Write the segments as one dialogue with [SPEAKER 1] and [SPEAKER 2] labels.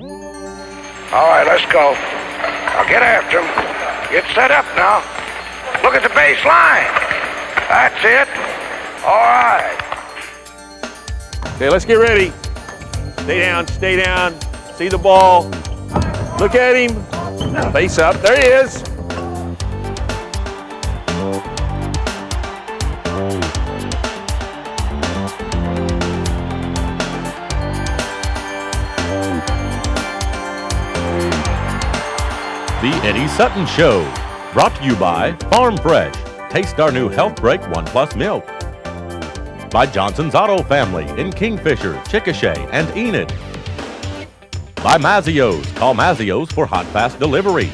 [SPEAKER 1] All right, let's go. Now get after him. Get set up now. Look at the baseline. That's it. All right.
[SPEAKER 2] Okay, let's get ready. Stay down, stay down. See the ball. Look at him. Face up. There he is.
[SPEAKER 3] The Eddie Sutton Show, brought to you by Farm Fresh. Taste our new Health Break 1+ milk. By Johnson's Auto Family in Kingfisher, Chickasha, and Enid. By Mazio's. Call Mazio's for hot, fast delivery.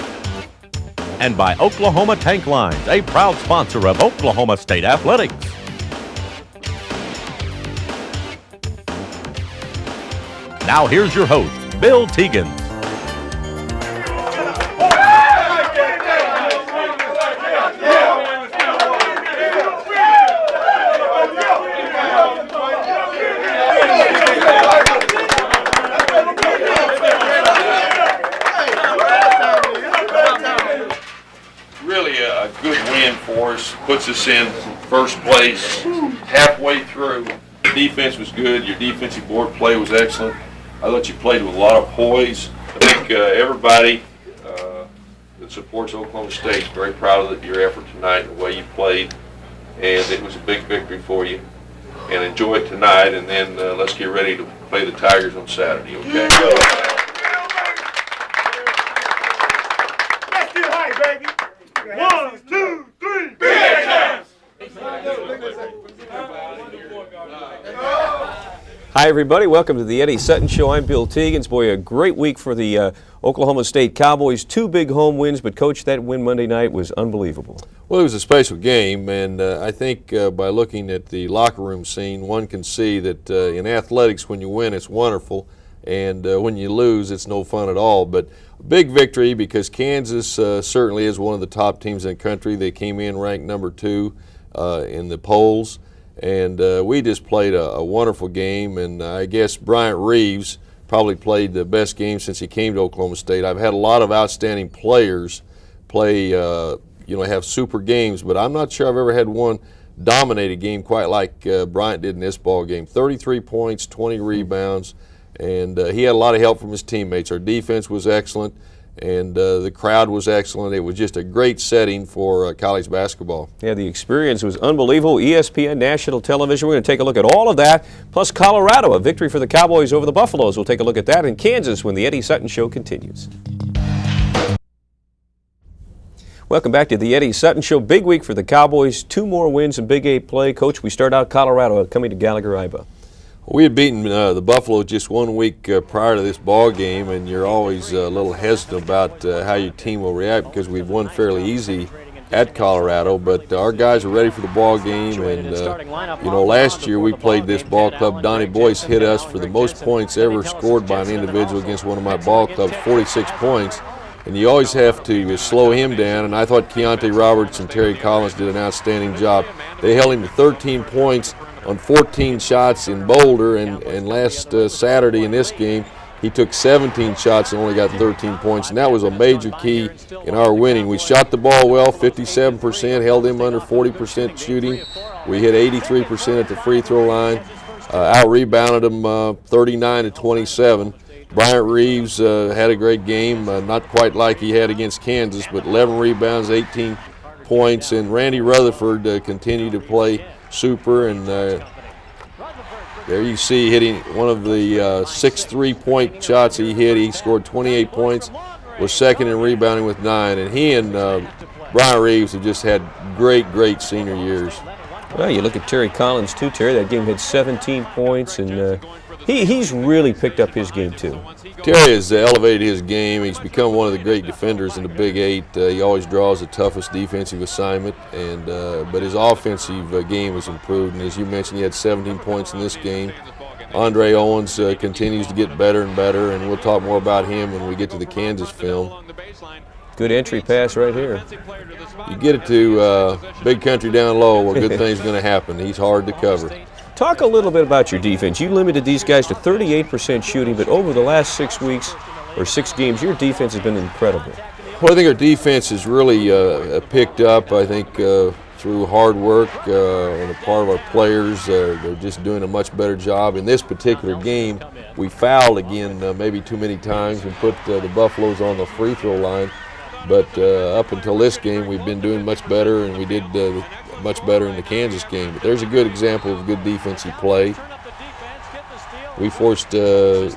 [SPEAKER 3] And by Oklahoma Tank Lines, a proud sponsor of Oklahoma State Athletics. Now here's your host, Bill Teegins.
[SPEAKER 4] Puts us in first place halfway through. The defense was good. Your defensive board play was excellent. I thought you played with a lot of poise. I think everybody that supports Oklahoma State is very proud of your effort tonight and the way you played. And it was a big victory for you. And enjoy it tonight, and then let's get ready to play the Tigers on Saturday, okay?
[SPEAKER 2] Let's get high, baby. 1, 2, 3.
[SPEAKER 5] Hi, everybody. Welcome to the Eddie Sutton Show. I'm Bill Teegins. Boy, a great week for the Oklahoma State Cowboys. 2 big home wins, but, Coach, that win Monday night was unbelievable.
[SPEAKER 4] Well, it was a special game, and I think by looking at the locker room scene, one can see that in athletics, when you win, it's wonderful, and when you lose, it's no fun at all. But a big victory because Kansas certainly is one of the top teams in the country. They came in ranked number 2 in the polls. And we just played a wonderful game, and I guess Bryant Reeves probably played the best game since he came to Oklahoma State. I've had a lot of outstanding players play, have super games, but I'm not sure I've ever had one dominated game quite like Bryant did in this ball game. 33 points, 20 rebounds, and he had a lot of help from his teammates. Our defense was excellent, and the crowd was excellent. It was just a great setting for college basketball.
[SPEAKER 5] Yeah, the experience was unbelievable. ESPN national television. We're going to take a look at all of that, plus Colorado, a victory for the Cowboys over the Buffaloes. We'll take a look at that in Kansas when the Eddie Sutton Show continues. Welcome back to the Eddie Sutton Show. Big week for the Cowboys. 2 more wins in Big 8 play. Coach, we start out Colorado coming to Gallagher-Iba.
[SPEAKER 4] We had beaten the Buffalo just 1 week prior to this ball game, and you're always a little hesitant about how your team will react because we've won fairly easy at Colorado. But our guys are ready for the ball game, and last year we played this ball club. Donnie Boyce hit us for the most points ever scored by an individual against one of my ball clubs, 46 points. And you always have to slow him down, and I thought Keontae Roberts and Terry Collins did an outstanding job. They held him to 13 points on 14 shots in Boulder, and last Saturday in this game, he took 17 shots and only got 13 points, and that was a major key in our winning. We shot the ball well, 57%, held him under 40% shooting. We hit 83% at the free throw line, out-rebounded them 39-27. Bryant Reeves had a great game, not quite like he had against Kansas, but 11 rebounds, 18 points, and Randy Rutherford continued to play super, and there you see hitting one of the 6 3-point shots he hit. He scored 28 points, was second in rebounding with 9, and he and Bryant Reeves have just had great senior years.
[SPEAKER 5] Well, you look at Terry Collins too, Terry. That game had 17 points, and he's really picked up his game too.
[SPEAKER 4] Terry has elevated his game. He's become one of the great defenders in the Big 8. He always draws the toughest defensive assignment, and but his offensive game has improved. And as you mentioned, he had 17 points in this game. Andre Owens continues to get better and better, and we'll talk more about him when we get to the Kansas film.
[SPEAKER 5] Good entry pass right here.
[SPEAKER 4] You get it to Big Country down low where good things are going to happen. He's hard to cover.
[SPEAKER 5] Talk a little bit about your defense. You limited these guys to 38% shooting, but over the last 6 weeks or 6 games, your defense has been incredible.
[SPEAKER 4] Well, I think our defense has really picked up, I think, through hard work on the part of our players. They're just doing a much better job. In this particular game, we fouled again maybe too many times and put the Buffaloes on the free throw line. But up until this game, we've been doing much better, and we did much better in the Kansas game. But there's a good example of good defensive play. We forced them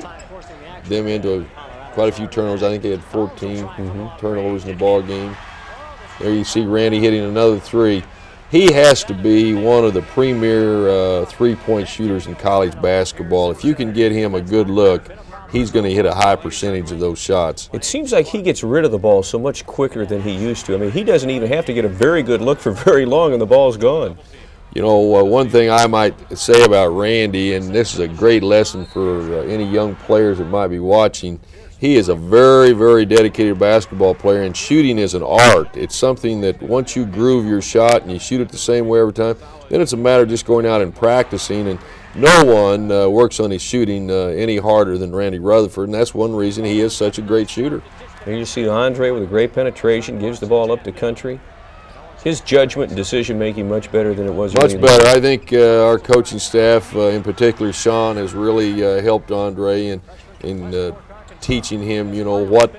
[SPEAKER 4] into quite a few turnovers. I think they had 14 turnovers in the ball game. There you see Randy hitting another 3. He has to be one of the premier three-point shooters in college basketball. If you can get him a good look, he's going to hit a high percentage of those shots.
[SPEAKER 5] It seems like he gets rid of the ball so much quicker than he used to. I mean, he doesn't even have to get a very good look for very long, and the ball's gone.
[SPEAKER 4] You know, one thing I might say about Randy, and this is a great lesson for any young players that might be watching, he is a very, very dedicated basketball player, and shooting is an art. It's something that once you groove your shot and you shoot it the same way every time, then it's a matter of just going out and practicing. And no one works on his shooting any harder than Randy Rutherford, and that's one reason he is such a great shooter.
[SPEAKER 5] And you see Andre with a great penetration, gives the ball up the country. His judgment and decision-making much better than it was.
[SPEAKER 4] Much better. I think our coaching staff, in particular Sean, has really helped Andre in teaching him, you know, what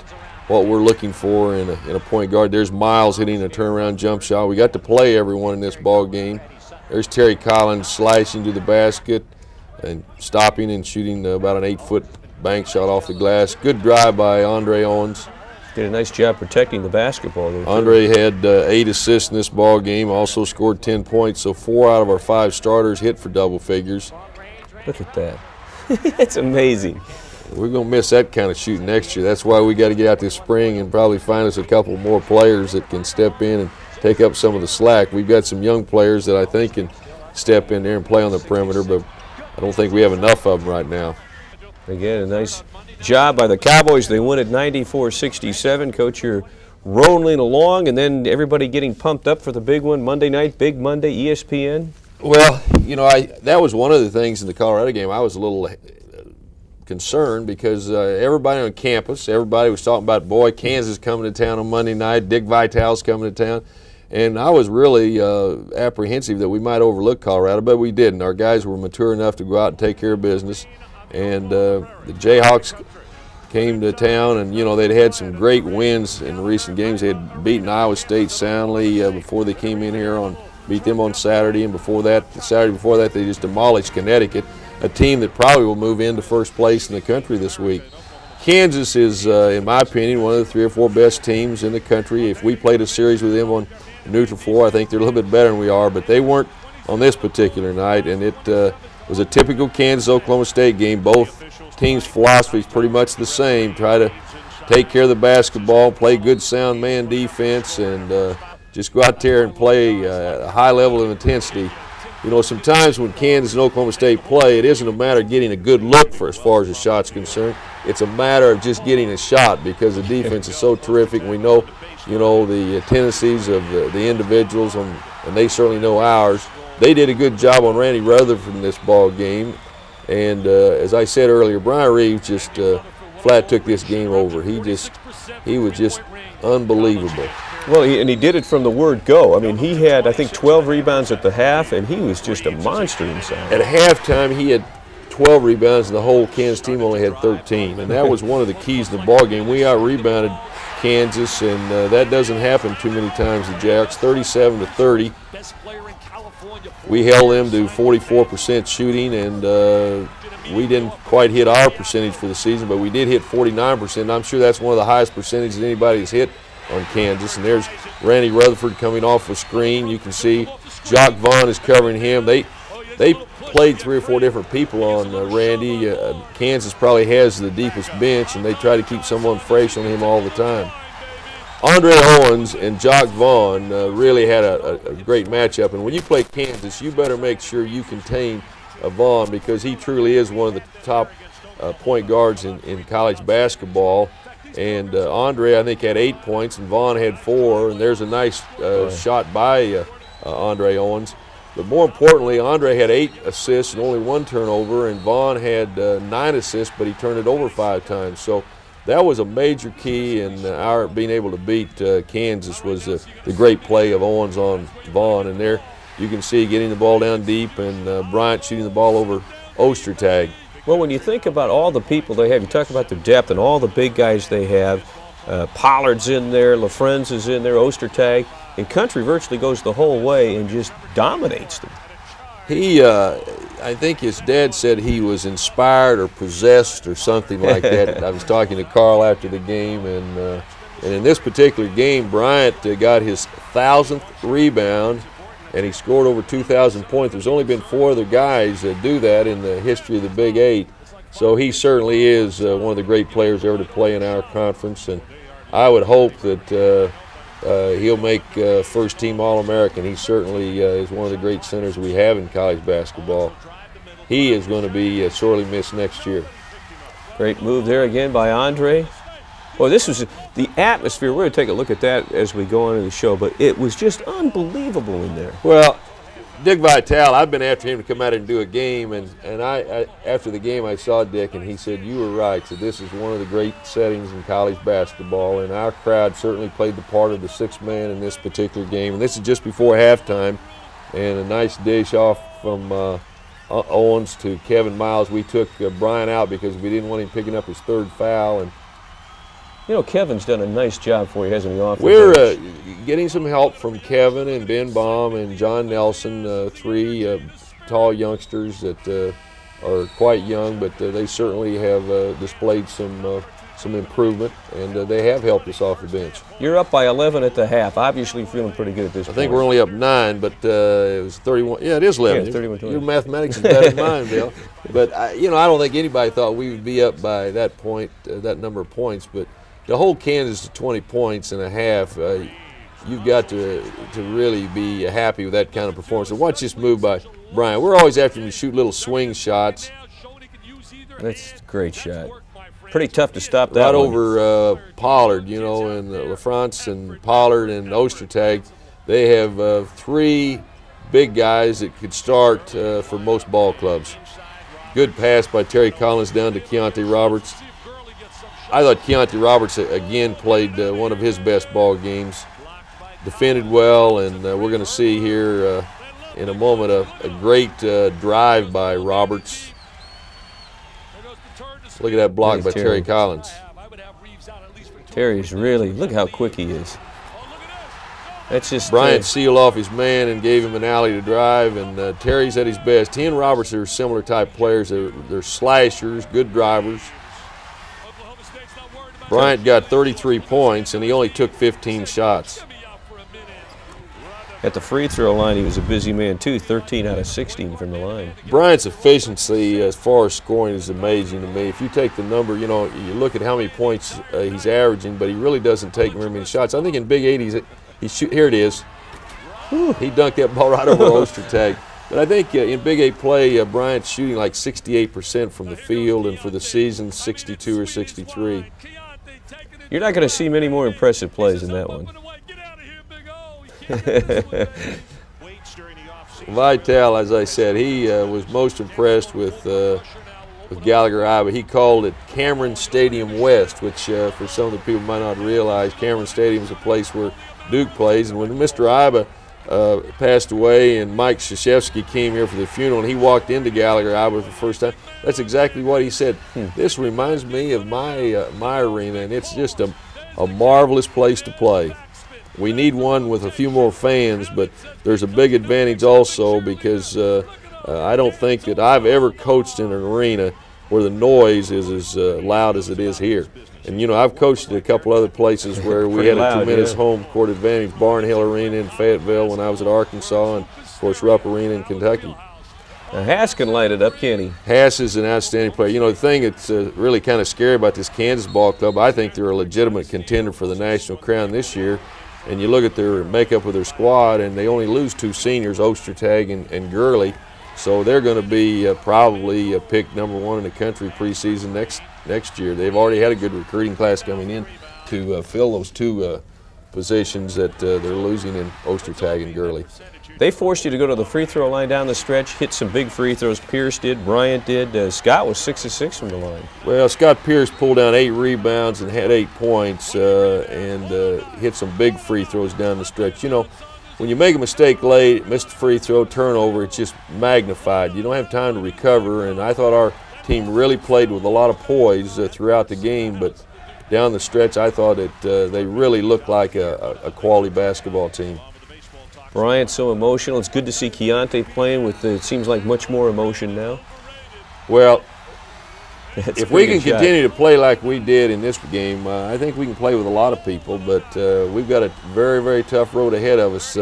[SPEAKER 4] we're looking for in a point guard. There's Miles hitting a turnaround jump shot. We got to play everyone in this ball game. There's Terry Collins slashing to the basket and stopping and shooting about an 8-foot bank shot off the glass. Good drive by Andre Owens.
[SPEAKER 5] Did a nice job protecting the basketball there.
[SPEAKER 4] Andre had 8 assists in this ball game, also scored 10 points, so 4 out of our 5 starters hit for double figures.
[SPEAKER 5] Look at that. That's amazing.
[SPEAKER 4] We're going to miss that kind of shooting next year. That's why we got to get out this spring and probably find us a couple more players that can step in and take up some of the slack. We've got some young players that I think can step in there and play on the perimeter, but I don't think we have enough of them right now.
[SPEAKER 5] Again, a nice job by the Cowboys. They win at 94-67. Coach, you're rolling along, and then everybody getting pumped up for the big one Monday night, Big Monday, ESPN.
[SPEAKER 4] Well, you know, that was one of the things in the Colorado game. I was a little concerned because everybody on campus, everybody was talking about, boy, Kansas coming to town on Monday night, Dick Vitale's coming to town. And I was really apprehensive that we might overlook Colorado, but we didn't. Our guys were mature enough to go out and take care of business. And the Jayhawks came to town, and, you know, they'd had some great wins in recent games. They had beaten Iowa State soundly before they came in here beat them on Saturday, and before that, the Saturday before that, they just demolished Connecticut, a team that probably will move into first place in the country this week. Kansas is, in my opinion, one of the 3 or 4 best teams in the country. If we played a series with them on neutral floor, I think they're a little bit better than we are, but they weren't on this particular night, and it was a typical Kansas-Oklahoma State game. Both teams' philosophy is pretty much the same. Try to take care of the basketball, play good sound man defense, and just go out there and play a high level of intensity. You know, sometimes when Kansas and Oklahoma State play, it isn't a matter of getting a good look for as far as the shot's concerned. It's a matter of just getting a shot because the defense is so terrific. We know, you know, the tendencies of the individuals, and they certainly know ours. They did a good job on Randy Rutherford in this ball game. And as I said earlier, Bryant Reeves just flat took this game over. He was just unbelievable.
[SPEAKER 5] Well, and he did it from the word go. I mean, he had, I think, 12 rebounds at the half, and he was just a monster inside.
[SPEAKER 4] At halftime, he had 12 rebounds, and the whole Kansas team only had 13. And that was one of the keys to the ball game. We out-rebounded Kansas, and that doesn't happen too many times. The Jayhawks, 37-30. We held them to 44% shooting, and we didn't quite hit our percentage for the season, but we did hit 49%. I'm sure that's one of the highest percentages anybody's hit on Kansas. And there's Randy Rutherford coming off a screen. You can see Jock Vaughn is covering him. They played 3 or 4 different people on Randy. Kansas probably has the deepest bench, and they try to keep someone fresh on him all the time. Andre Owens and Jock Vaughn really had a great matchup. And when you play Kansas, you better make sure you contain Vaughn, because he truly is one of the top point guards in college basketball. And Andre, I think, had 8 points, and Vaughn had 4. And there's a nice shot by Andre Owens. But more importantly, Andre had 8 assists and only 1 turnover, and Vaughn had 9 assists, but he turned it over 5 times. So that was a major key in our being able to beat Kansas, was the great play of Owens on Vaughn. And there you can see getting the ball down deep, and Bryant shooting the ball over Ostertag.
[SPEAKER 5] Well, when you think about all the people they have, you talk about their depth and all the big guys they have. Pollard's in there, LaFrenz is in there, Ostertag, and Country virtually goes the whole way and just dominates them.
[SPEAKER 4] He, I think his dad said he was inspired or possessed or something like that. I was talking to Carl after the game, and in this particular game, Bryant got his 1,000th rebound, and he scored over 2,000 points. There's only been 4 other guys that do that in the history of the Big 8. So he certainly is one of the great players ever to play in our conference, and I would hope that he'll make first-team All-American. He certainly is one of the great centers we have in college basketball. He is going to be sorely missed next year.
[SPEAKER 5] Great move there again by Andre. Well, this was the atmosphere. We're going to take a look at that as we go on in the show, but it was just unbelievable in there.
[SPEAKER 4] Well, Dick Vitale, I've been after him to come out and do a game, and I after the game I saw Dick, and he said, you were right. So this is one of the great settings in college basketball, and our crowd certainly played the part of the 6th man in this particular game. And this is just before halftime, and a nice dish off from Owens to Kevin Miles. We took Bryant out because we didn't want him picking up his 3rd foul. And
[SPEAKER 5] you know, Kevin's done a nice job for you, hasn't he? Off
[SPEAKER 4] we're getting some help from Kevin and Ben Baum and John Nelson, 3 tall youngsters that are quite young, but they certainly have displayed some improvement, and they have helped us off the bench.
[SPEAKER 5] You're up by 11 at the half. Obviously feeling pretty good at this point.
[SPEAKER 4] I think we're only up 9, but it was 31. Yeah, it is 11.
[SPEAKER 5] Yeah, 31-20.
[SPEAKER 4] Your mathematics is better than mine, Bill. But I don't think anybody thought we would be up by that point, that number of points. But to hold Kansas to 20 points and a half, you've got to really be happy with that kind of performance. And watch this move by Bryant. We're always after him to shoot little swing shots.
[SPEAKER 5] That's a great shot. Pretty tough to stop that
[SPEAKER 4] right
[SPEAKER 5] one.
[SPEAKER 4] Over Pollard, and LaFrance and Pollard and Ostertag. They have 3 big guys that could start for most ball clubs. Good pass by Terry Collins down to Keontae Roberts. I thought Keontae Roberts again played one of his best ball games. Defended well, and we're going to see here in a moment a great drive by Roberts. Look at that block by Terry Collins.
[SPEAKER 5] Terry's really, look how quick he is. That's just
[SPEAKER 4] Bryant sealed off his man and gave him an alley to drive, and Terry's at his best. He and Roberts are similar type players. They're slashers, good drivers. Bryant got 33 points, and he only took 15 shots.
[SPEAKER 5] At the free throw line, he was a busy man too, 13 out of 16 from the line.
[SPEAKER 4] Bryant's efficiency as far as scoring is amazing to me. If you take the number, you look at how many points he's averaging, but he really doesn't take very many shots. I think in Big 8, here it is. He dunked that ball right over Ostertag. But I think in Big 8 play, Bryant's shooting like 68% from the field, and for the season, 62 or 63.
[SPEAKER 5] You're not going to see many more impressive plays in that one.
[SPEAKER 4] Vitale, as I said, he was most impressed with Gallagher-Iba. He called it Cameron Stadium West, which for some of the people might not realize, Cameron Stadium is a place where Duke plays. And when Mr. Iba passed away and Mike Krzyzewski came here for the funeral and he walked into Gallagher-Iba for the first time, that's exactly what he said. This reminds me of my arena, and it's just a marvelous place to play. We need one with a few more fans, but there's a big advantage also because I don't think that I've ever coached in an arena where the noise is as loud as it is here. And, I've coached at a couple other places where we had a tremendous home court advantage. Barnhill Arena in Fayetteville when I was at Arkansas, and, of course, Rupp Arena in Kentucky.
[SPEAKER 5] Now, Haas can light it up, can't he?
[SPEAKER 4] Haas is an outstanding player. The thing that's really kind of scary about this Kansas ball club, I think they're a legitimate contender for the national crown this year. And you look at their makeup of their squad, and they only lose 2 seniors, Ostertag and Gurley. So they're going to be probably picked number 1 in the country preseason next year. They've already had a good recruiting class coming in to fill those 2 positions that they're losing in Ostertag and Gurley.
[SPEAKER 5] They forced you to go to the free throw line down the stretch, hit some big free throws. Pierce did, Bryant did. Scott was 6 of 6 from the line.
[SPEAKER 4] Well, Scott Pierce pulled down 8 rebounds and had 8 points and hit some big free throws down the stretch. You know, when you make a mistake late, missed a free throw, turnover, it's just magnified. You don't have time to recover, and I thought our team really played with a lot of poise throughout the game, but down the stretch, I thought they really looked like a quality basketball team.
[SPEAKER 5] Bryant's so emotional. It's good to see Keontae playing with, it seems like, much more emotion now.
[SPEAKER 4] Well, if we can continue to play like we did in this game, I think we can play with a lot of people, but we've got a very, very tough road ahead of us.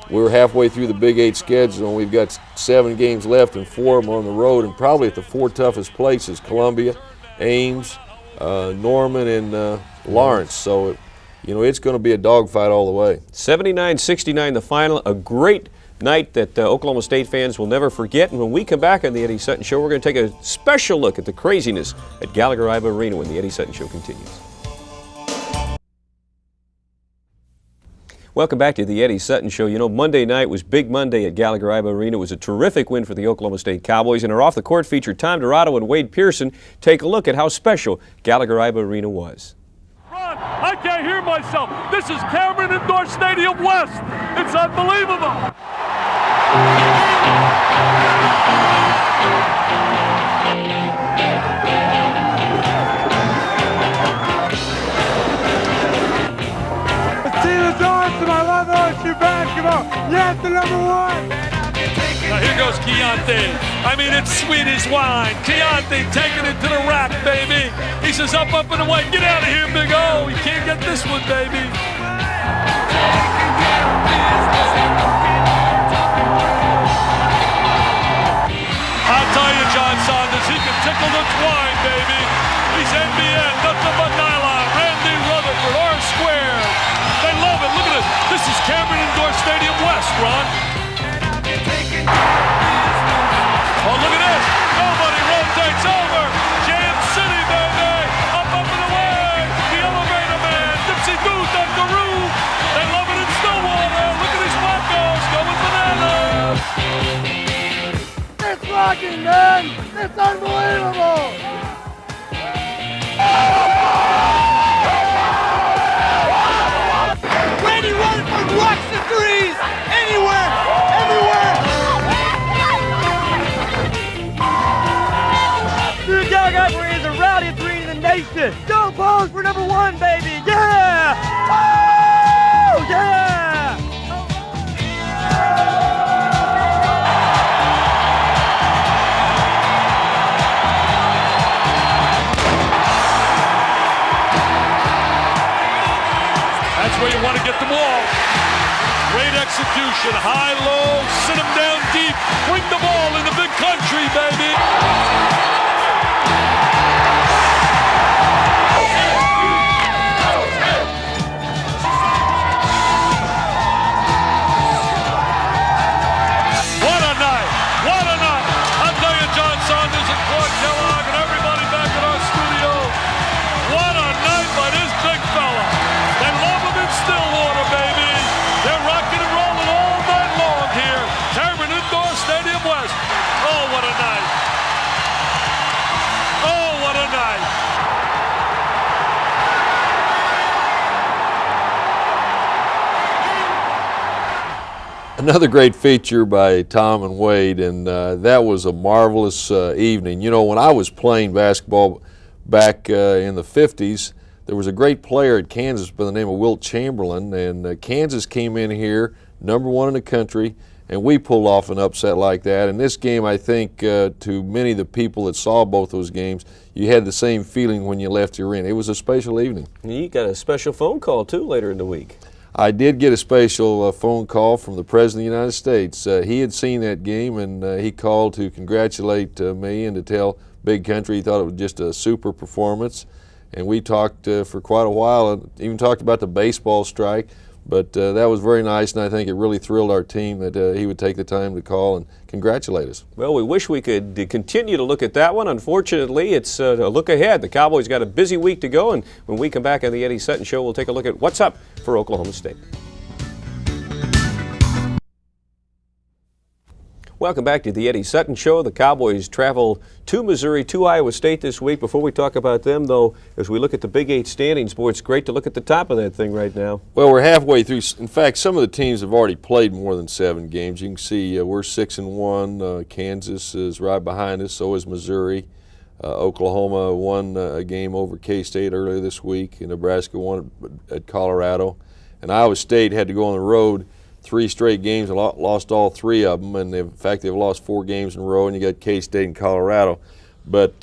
[SPEAKER 4] We're halfway through the Big 8 schedule, and we've got 7 games left and 4 of them on the road, and probably at the 4 toughest places, Columbia, Ames, Norman, and Lawrence. So, you know, it's going to be a dogfight all the way.
[SPEAKER 5] 79-69 the final. A great night that Oklahoma State fans will never forget. And when we come back on the Eddie Sutton Show, we're going to take a special look at the craziness at Gallagher-Iba Arena when the Eddie Sutton Show continues. Welcome back to the Eddie Sutton Show. You know, Monday night was Big Monday at Gallagher-Iba Arena. It was a terrific win for the Oklahoma State Cowboys. And our off-the-court feature, Tom Dirato and Wade Pearson, take a look at how special Gallagher-Iba Arena was.
[SPEAKER 6] I can't hear myself. This is Cameron Indoor Stadium West. It's unbelievable.
[SPEAKER 7] Steelers awesome. I love OSU basketball. Yes, the #1.
[SPEAKER 6] Now here goes Keontae. I mean, it's sweet as wine. Keontae taking it to the rack, baby. He says, up and away. Get out of here, Big O. You can't get this one, baby. I'll tell you, John Saunders, he can tickle the twine, baby. He's NBN, nothing but nylon. Randy Rutherford, R squared. They love it. Look at this. This is Cameron Indoor Stadium West, Ron. Oh, look at this. Nobody rotates over. Jam City, baby. Up and away. The elevator man. Dipsy Booth on Garou. They love it in Stillwater. Look at these Broncos going bananas.
[SPEAKER 7] It's rocking, man. It's unbelievable. Randy Rutherford rocks the threes. Anywhere. Everywhere. The Gallagher is the rowdiest arena in the nation. Go Bulls for #1, baby. Yeah! Woo! Yeah!
[SPEAKER 6] That's where you want to get the ball. Great execution. High, low, sit them down deep. Bring the ball in the big country, baby. What a night. What a night. I'll tell you, John Saunders and Claude Kellogg and everybody back at our studio. What a night by this big fella. They love him in Stillwater, baby. They're rocking and rolling all night long here. Cameron Indoor Stadium West. Oh, what a night. Oh, what a night.
[SPEAKER 4] Another great feature by Tom and Wade, and that was a marvelous evening. You know, when I was playing basketball back in the 50s, there was a great player at Kansas by the name of Wilt Chamberlain, and Kansas came in here, #1 in the country, and we pulled off an upset like that. And this game, I think, to many of the people that saw both those games, you had the same feeling when you left the arena. It was a special evening.
[SPEAKER 5] You got a special phone call, too, later in the week.
[SPEAKER 4] I did get a special phone call from the President of the United States. He had seen that game, and he called to congratulate me and to tell Big Country he thought it was just a super performance. And we talked for quite a while, and even talked about the baseball strike. But that was very nice, and I think it really thrilled our team that he would take the time to call and congratulate us.
[SPEAKER 5] Well, we wish we could continue to look at that one. Unfortunately, it's a look ahead. The Cowboys got a busy week to go, and when we come back on the Eddie Sutton Show, we'll take a look at what's up for Oklahoma State. Welcome back to the Eddie Sutton Show. The Cowboys travel to Missouri, to Iowa State this week. Before we talk about them, though, as we look at the Big 8 standings, boy, it's great to look at the top of that thing right now.
[SPEAKER 4] Well, we're halfway through. In fact, some of the teams have already played more than 7 games. You can see we're 6-1. Kansas is right behind us. So is Missouri. Oklahoma won a game over K-State earlier this week. And Nebraska won at Colorado. And Iowa State had to go on the road 3 straight games and lost all 3 of them. And in fact, they've lost 4 games in a row, and you got K-State and Colorado. But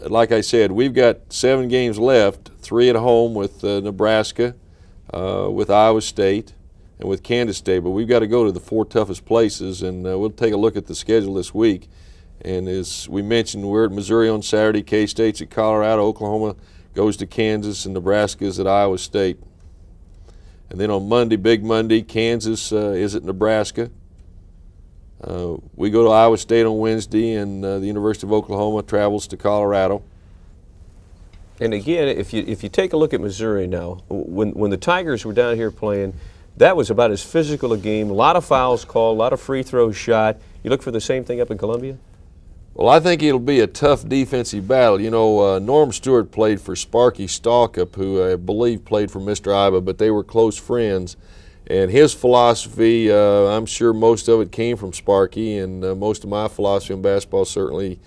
[SPEAKER 4] like I said, we've got 7 games left, 3 at home with Nebraska, with Iowa State, and with Kansas State. But we've got to go to the 4 toughest places, and we'll take a look at the schedule this week. And as we mentioned, we're at Missouri on Saturday, K-State's at Colorado, Oklahoma goes to Kansas, and Nebraska's at Iowa State. And then on Monday, Big Monday, Kansas is at Nebraska. We go to Iowa State on Wednesday, and the University of Oklahoma travels to Colorado.
[SPEAKER 5] And again, if you take a look at Missouri now, when the Tigers were down here playing, that was about as physical a game. A lot of fouls called, a lot of free throws shot. You look for the same thing up in Columbia?
[SPEAKER 4] Well, I think it'll be a tough defensive battle. You know, Norm Stewart played for Sparky Stalkup, who I believe played for Mr. Iba, but they were close friends. And his philosophy, I'm sure most of it came from Sparky, and most of my philosophy in basketball certainly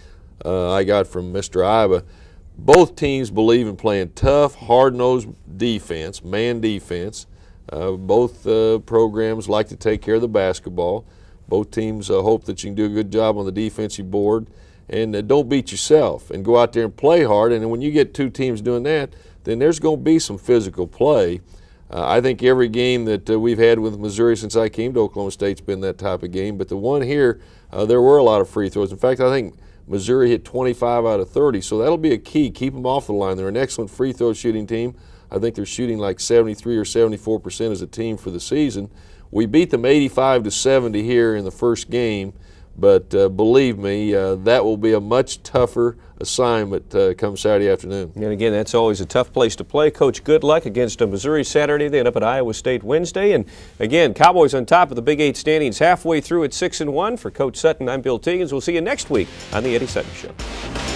[SPEAKER 4] I got from Mr. Iba. Both teams believe in playing tough, hard-nosed defense, man defense. Both programs like to take care of the basketball. Both teams hope that you can do a good job on the defensive board, and don't beat yourself, and go out there and play hard. And when you get 2 teams doing that, then there's going to be some physical play. I think every game that we've had with Missouri since I came to Oklahoma State's been that type of game. But the one here, there were a lot of free throws. In fact, I think Missouri hit 25 out of 30, so that'll be a key. Keep them off the line. They're an excellent free throw shooting team. I think they're shooting like 73 or 74% as a team for the season. We beat them 85-70 here in the first game, but believe me, that will be a much tougher assignment come Saturday afternoon.
[SPEAKER 5] And again, that's always a tough place to play. Coach, good luck against Missouri Saturday. They end up at Iowa State Wednesday. And again, Cowboys on top of the Big 8 standings halfway through at 6-1. For Coach Sutton, I'm Bill Teegins. We'll see you next week on the Eddie Sutton Show.